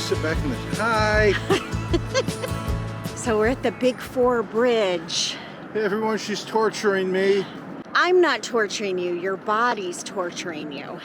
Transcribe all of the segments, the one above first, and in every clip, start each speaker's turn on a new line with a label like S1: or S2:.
S1: sit back in the... Hi!
S2: So we're at the Big Four Bridge.
S1: Hey everyone, she's torturing me.
S2: I'm not torturing you, your body's torturing you.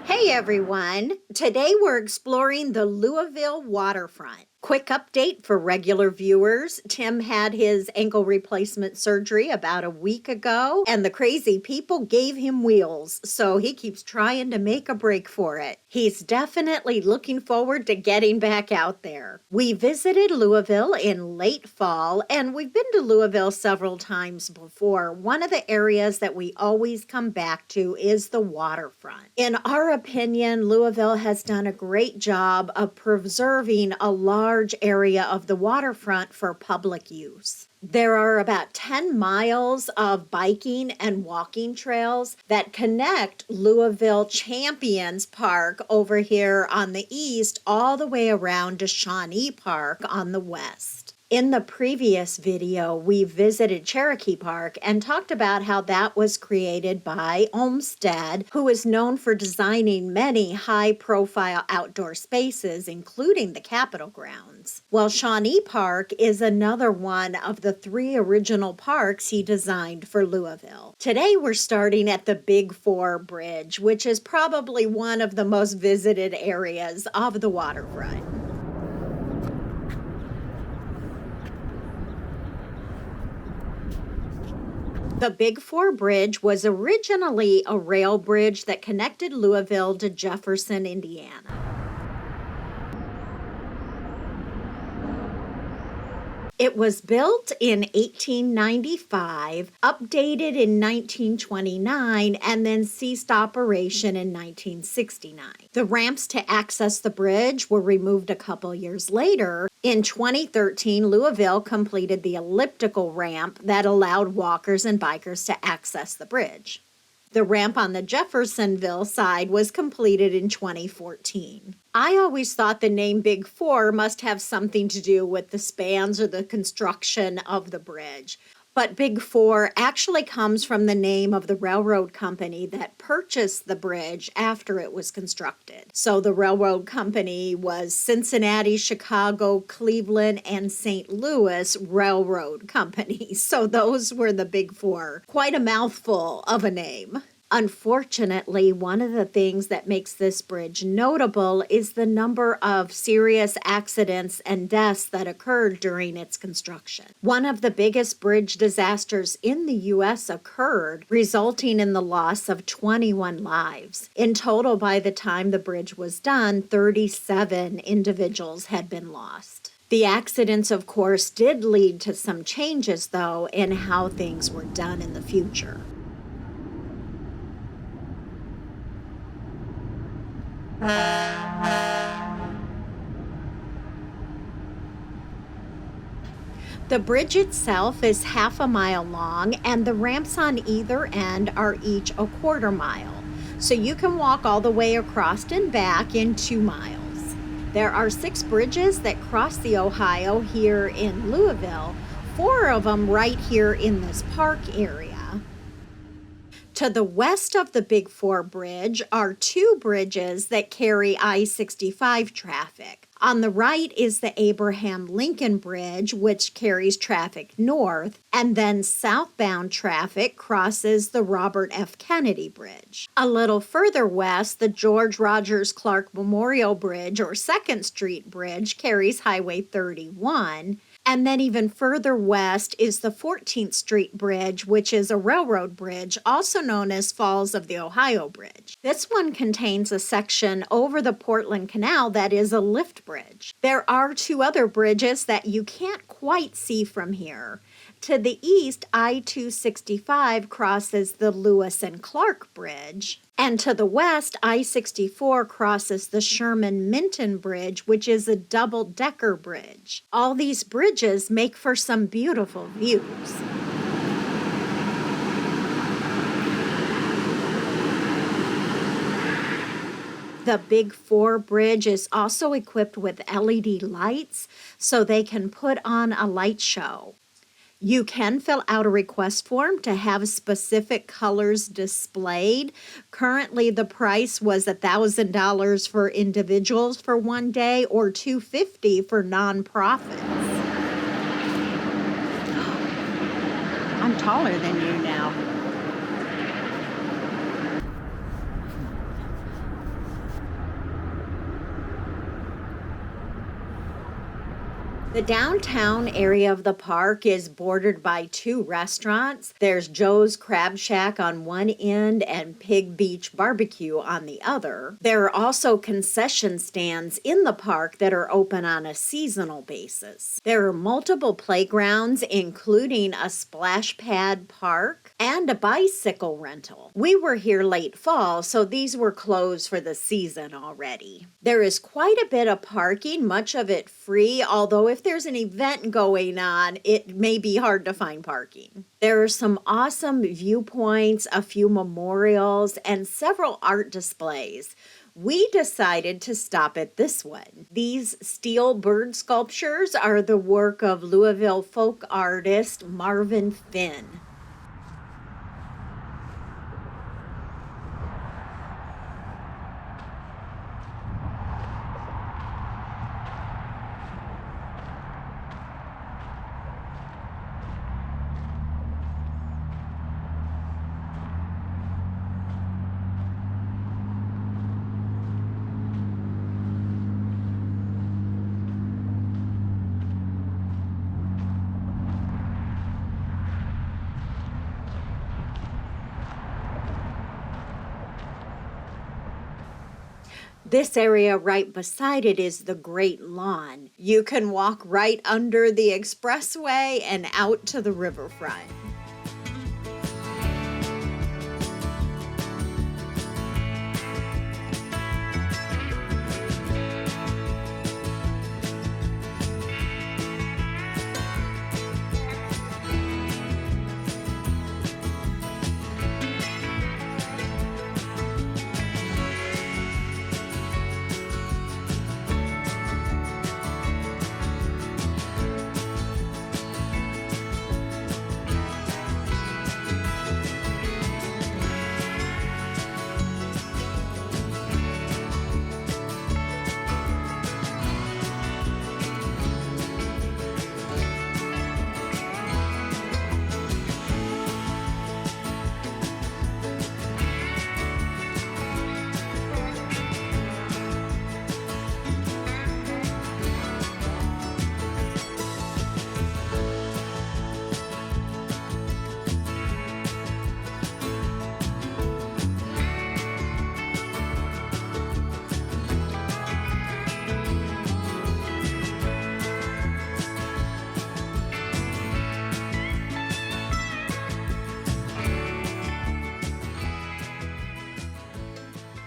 S2: Hey everyone, today we're exploring the Louisville Waterfront. Quick update for regular viewers. Tim had his ankle replacement surgery about a week ago, and the crazy people gave him wheels, so he keeps trying to make a break for it. He's definitely looking forward to getting back out there. We visited Louisville in late fall, and we've been to Louisville several times before. One of the areas that we always come back to is the waterfront. In our opinion, Louisville has done a great job of preserving a large area of the waterfront for public use. There are about 10 miles of biking and walking trails that connect Louisville Champions Park over here on the east all the way around to Shawnee Park on the west. In the previous video, we visited Cherokee Park and talked about how that was created by Olmsted, who is known for designing many high-profile outdoor spaces, including the Capitol grounds. Well, Shawnee Park is another one of the 3 original parks he designed for Louisville. Today, we're starting at the Big Four Bridge, which is probably one of the most visited areas of the waterfront. The Big Four Bridge was originally a rail bridge that connected Louisville to Jefferson, Indiana. It was built in 1895, updated in 1929, and then ceased operation in 1969. The ramps to access the bridge were removed a couple years later. In 2013, Louisville completed the elliptical ramp that allowed walkers and bikers to access the bridge. The ramp on the Jeffersonville side was completed in 2014. I always thought the name Big Four must have something to do with the spans or the construction of the bridge. But Big Four actually comes from the name of the railroad company that purchased the bridge after it was constructed. So the railroad company was Cincinnati, Chicago, Cleveland, and St. Louis Railroad Company. So those were the Big Four. Quite a mouthful of a name. Unfortunately, one of the things that makes this bridge notable is the number of serious accidents and deaths that occurred during its construction. One of the biggest bridge disasters in the U.S. occurred, resulting in the loss of 21 lives. In total, by the time the bridge was done, 37 individuals had been lost. The accidents, of course, did lead to some changes, though, in how things were done in the future. The bridge itself is half a mile long, and the ramps on either end are each a quarter mile. So you can walk all the way across and back in 2 miles. There are 6 bridges that cross the Ohio here in Louisville, 4 of them right here in this park area. To the west of the Big Four Bridge are 2 bridges that carry I-65 traffic. On the right is the Abraham Lincoln Bridge, which carries traffic north, and then southbound traffic crosses the Robert F. Kennedy Bridge. A little further west, the George Rogers Clark Memorial Bridge, or 2nd Street Bridge, carries Highway 31. And then even further west is the 14th Street Bridge, which is a railroad bridge, also known as Falls of the Ohio Bridge. This one contains a section over the Portland Canal that is a lift bridge. There are 2 other bridges that you can't quite see from here. To the east, I-265 crosses the Lewis and Clark Bridge. And to the west, I-64 crosses the Sherman-Minton Bridge, which is a double-decker bridge. All these bridges make for some beautiful views. The Big Four Bridge is also equipped with LED lights so they can put on a light show. You can fill out a request form to have specific colors displayed. Currently, the price was $1,000 for individuals for one day or $250 for nonprofits. I'm taller than you now. The downtown area of the park is bordered by 2 restaurants. There's Joe's Crab Shack on one end and Pig Beach Barbecue on the other. There are also concession stands in the park that are open on a seasonal basis. There are multiple playgrounds, including a splash pad park and a bicycle rental. We were here late fall, so these were closed for the season already. There is quite a bit of parking, much of it free, although if there's an event going on, it may be hard to find parking. There are some awesome viewpoints, a few memorials, and several art displays. We decided to stop at this one. These steel bird sculptures are the work of Louisville folk artist Marvin Finn. This area right beside it is the Great Lawn. You can walk right under the expressway and out to the riverfront.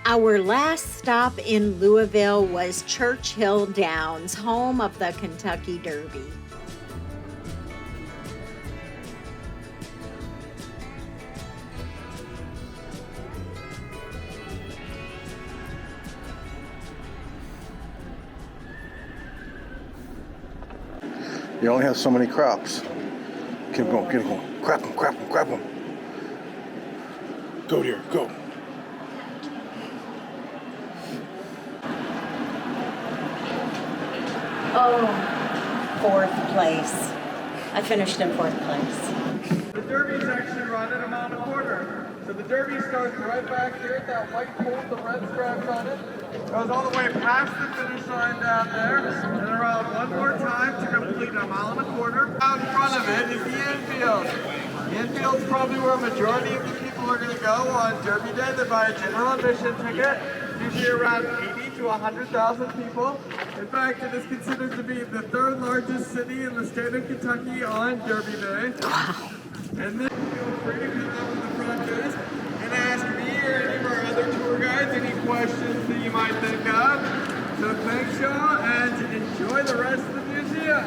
S2: Our last stop in Louisville was Churchill Downs, home of the Kentucky Derby.
S1: You only have so many crops. Keep going, keep going. Crap them, crap them, crap them. Go, dear, go.
S2: Oh, 4th place. I finished in 4th place.
S3: The Derby is actually run at a mile and a quarter. So the Derby starts right back here at that white pole with the red stripes on it. Goes all the way past the finish line down there, and around one more time to complete a mile and a quarter. Out in front of it is the infield. The infield's probably where a majority of the people are going to go on Derby Day. They buy a general admission ticket, usually around 80 to 100,000 people. In fact, it is considered to be the 3rd largest city in the state of Kentucky on Derby Day.
S2: Wow.
S3: And then feel free to come up to the front desk and ask me or any of our other tour guides any questions that you might think of. So thanks y'all and enjoy the rest of the museum.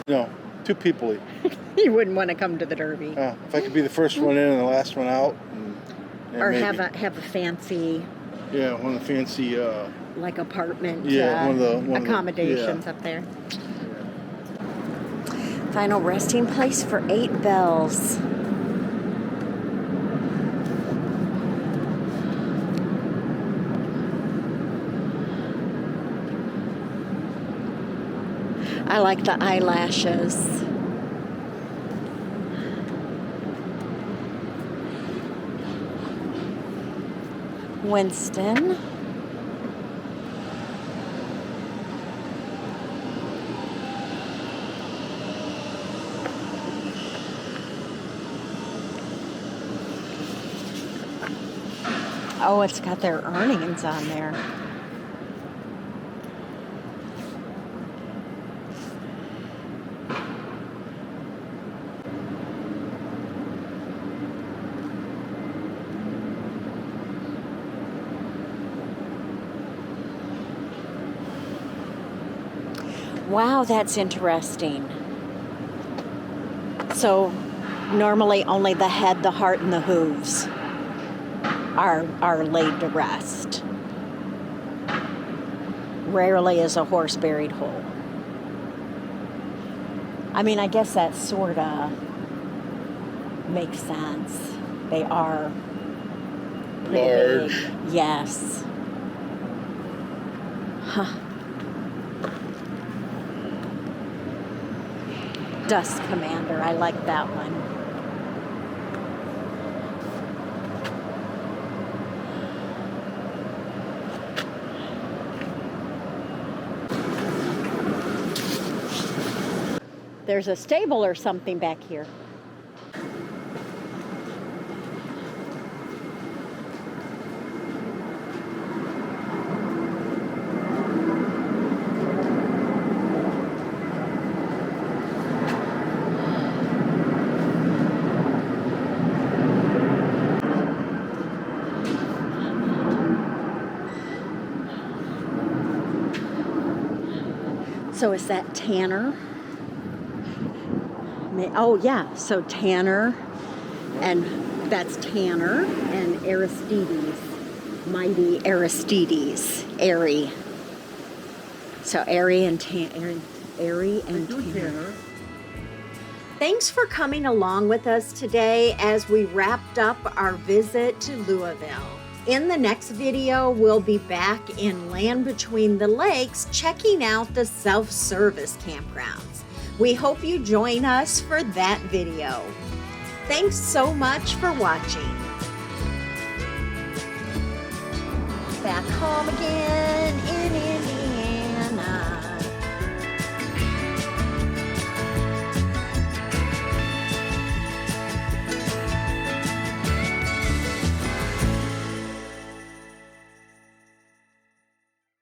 S1: No, too people-y.
S2: You wouldn't want to come to the Derby.
S1: If I could be the first one in and the last one out.
S2: Or
S1: maybe.
S2: have a fancy
S1: Yeah, one of the fancy.
S2: Like apartment
S1: Yeah, one of the
S2: accommodations up there. Final resting place for 8 bells. I like the eyelashes. Winston. Oh, it's got their earnings on there. Wow, that's interesting. So normally only the head, the heart, and the hooves are laid to rest. Rarely is a horse buried whole. I mean, I guess that sort of makes sense. They are pretty
S1: Large.
S2: big. Yes. Huh. Dust Commander, I like that one. There's a stable or something back here. So is that Tanner? Oh yeah, so Tanner, and that's Tanner and Aristides, mighty Aristides, Airy. So Airy and Tanner. Thanks for coming along with us today as we wrapped up our visit to Louisville. In the next video, we'll be back in Land Between the Lakes checking out the self-service campgrounds. We hope you join us for that video. Thanks so much for watching. Back home again.